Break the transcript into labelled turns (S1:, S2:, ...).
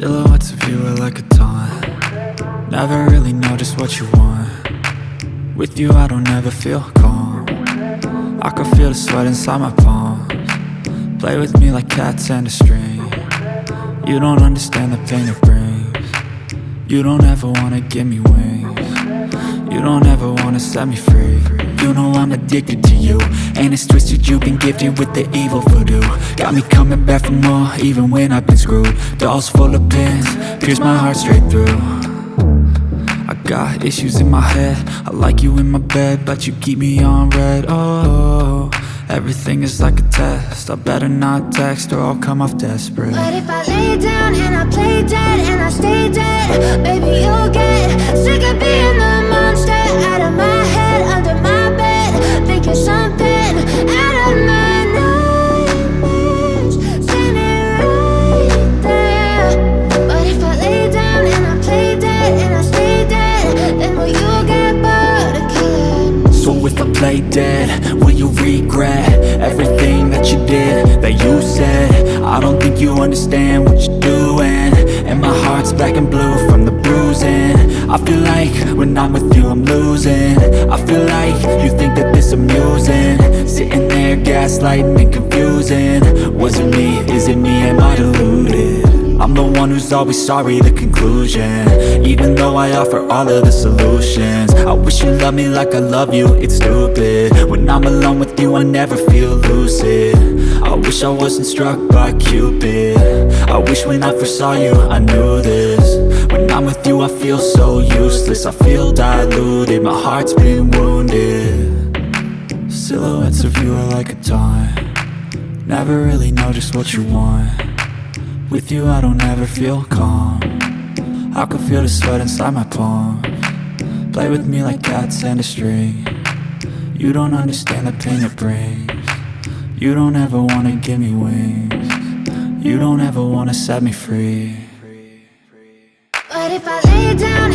S1: Silhouettes of you are like a taunt. Never really know just what you want. With you I don't ever feel calm. I can feel the sweat inside my palms. Play with me like cats and a string. You don't understand the pain it brings. You don't ever wanna give me wings. You don't ever wanna set me free. You know I'm addicted to you, and it's twisted, you've been gifted with the evil voodoo. Got me coming back for more, even when I've been screwed. Dolls full of pins, pierce my heart straight through. I got issues in my head, I like you in my bed, but you keep me on red. Oh, everything is like a test, I better not text or I'll come off desperate.
S2: But if I lay down and I play dead and I stay dead, baby you'll get sick of being the monster out of my head, under my bed, thinking something out of my nightmares, standing right there. But if I lay down and I play dead and I stay dead, then will you get bored of killing?
S1: So if I play dead, will you regret everything that you did, that you said? I don't think you understand what you're doing, and my heart's black and blue from the bruising. I feel like when I'm with you I'm losing. I feel like you think that this amusing, sitting there gaslighting and confusing. Was it me? Is it me? Am I deluded? I'm the one who's always sorry, the conclusion, even though I offer all of the solutions. I wish you loved me like I love you, it's stupid. When I'm alone with you I never feel lucid. I wish I wasn't struck by Cupid. I wish when I first saw you I knew this. When I'm with you I feel so useless, I feel diluted, my heart's been wounded. Silhouettes of you are like a taunt. Never really know just what you want. With you I don't ever feel calm. I can feel the sweat inside my palms. Play with me like cats and a string. You don't understand the pain it brings. You don't ever wanna give me wings. You don't ever wanna set me free.
S2: But if I lay down